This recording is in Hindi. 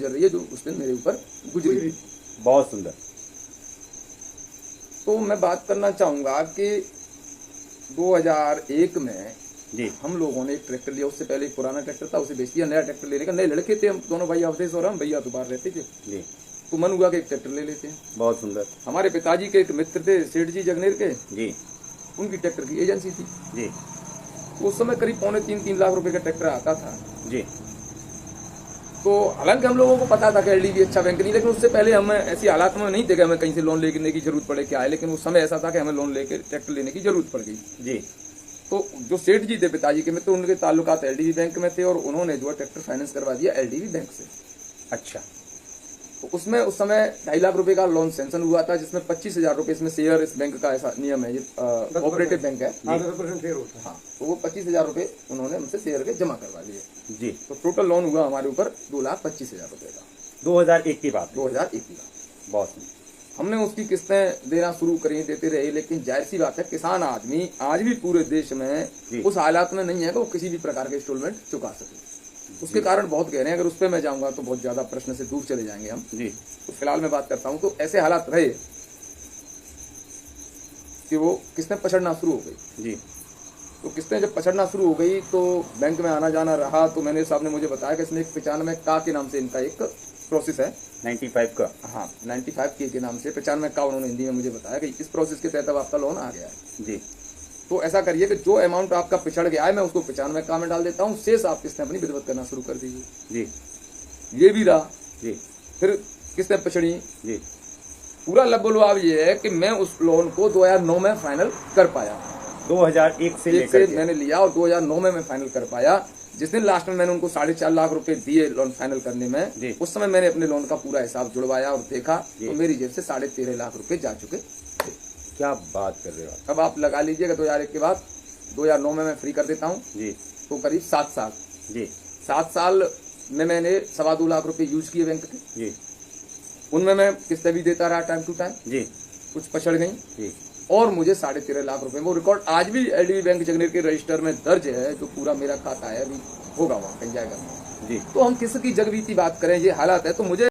गुजर रही है जो उस दिन मेरे ऊपर गुजरी। बहुत सुंदर। तो मैं बात करना चाहूंगा कि 2001 में जी हम लोगों ने एक ट्रैक्टर लिया। उससे पहले एक पुराना ट्रैक्टर था, उसे बेच दिया। नया ट्रैक्टर लेने का, नए लड़के थे हम दोनों भाई अवधेश और हम, भैया तो बाहर रहते थे। जी तो मन हुआ कि एक ट्रैक्टर ले लेते हैं। बहुत सुंदर। हमारे पिताजी के एक मित्र थे सेठ जी जगनेर के, जी उनकी ट्रैक्टर की एजेंसी थी। जी उस समय करीब 2.5-3 लाख रुपए का ट्रैक्टर आता था। जी तो हालांकि हम लोगों को पता था कि एलडीबी अच्छा बैंक नहीं, लेकिन उससे पहले हम ऐसी हालात में नहीं थे कि हमें कहीं से लोन लेने की जरूरत पड़े क्या है। लेकिन उस समय ऐसा था कि हमें लोन लेकर ट्रैक्टर लेने की जरूरत पड़ गई। जी तो जो सेठ जी थे पिताजी के मित्र, उनके ताल्लुकात एलडीबी बैंक में थे और उन्होंने जो है ट्रैक्टर फाइनेंस करवा दिया एलडीबी बैंक से। अच्छा। तो उसमें उस समय 2.5 लाख रुपए का लोन सैंक्शन हुआ था, जिसमें 25,000 रुपए इसमें शेयर, इस बैंक का ऐसा नियम है, ये कोऑपरेटिव बैंक है। 10% शेयर होता है। हाँ, तो वो 25,000 रुपए उन्होंने हमसे शेयर के जमा करवा लिए। जी तो टोटल लोन हुआ हमारे ऊपर 2,25,000 रुपए का। 2001 की बात है। 2001 का बहुत सुंदर। हमने उसकी किस्तें देना शुरू करी, देते रहे। लेकिन जाहिर सी बात है, किसान आदमी आज भी पूरे देश में उस हालात में नहीं है कि वो किसी भी प्रकार के इंस्टॉलमेंट चुका सके। उसके कारण बहुत गहरे हैं, अगर उस पर मैं जाऊंगा तो बहुत ज्यादा प्रश्न से दूर चले जाएंगे हम। जी तो फिलहाल मैं बात करता हूं। तो ऐसे हालात रहे कि वो किस्तें पछड़ना शुरू हो गई। जी तो किस्तें जब पछड़ना शुरू हो गई तो बैंक में आना जाना रहा। तो मैनेजर साहब ने मुझे बताया कि इसमें एक 95 का के नाम से इनका एक प्रोसेस है। 95 का। हाँ, 95 के नाम से 95 का उन्होंने हिंदी में मुझे बताया कि इस प्रोसेस के तहत अब आपका लोन आ गया है। जी तो ऐसा करिए कि जो अमाउंट आपका पिछड़ गया है मैं उसको 95 का में डाल देता हूँ, शेष आप किस्तें अपनी विधिवत करना शुरू कर दीजिए। जी ये भी रहा। जी फिर किस्तें पिछड़ी। जी पूरा लबोलवाब ये है कि मैं उस लोन को 2009 में फाइनल कर पाया। 2001 से एक से लेकर मैंने लिया और 2009 में मैं फाइनल कर पाया। जिस दिन लास्ट में मैंने उनको 4.5 लाख रुपए दिए लोन फाइनल करने में, जी। उस समय मैंने अपने लोन का पूरा हिसाब जुड़वाया और देखा जी। तो मेरी जेब से 13.5 लाख रुपए जा चुके। क्या बात कर रहे हो आप? अब आप लगा लीजिएगा 2001 के बाद 2009 में मैं फ्री कर देता हूँ। जी तो करीब 7 साल। जी 7 साल में मैंने 2.25 लाख रुपए यूज किए बैंक के। जी उनमें मैं किस्तें भी देता रहा टाइम टू टाइम। जी कुछ पछड़ गई जी और मुझे 13.5 लाख रुपए, वो रिकॉर्ड आज भी एलडीबी बैंक जगनेर के रजिस्टर में दर्ज है। जो पूरा मेरा खाता है अभी होगा वहाँ कहीं जाएगा। जी तो हम किसकी जगबीती बात करें, ये हालात है। तो मुझे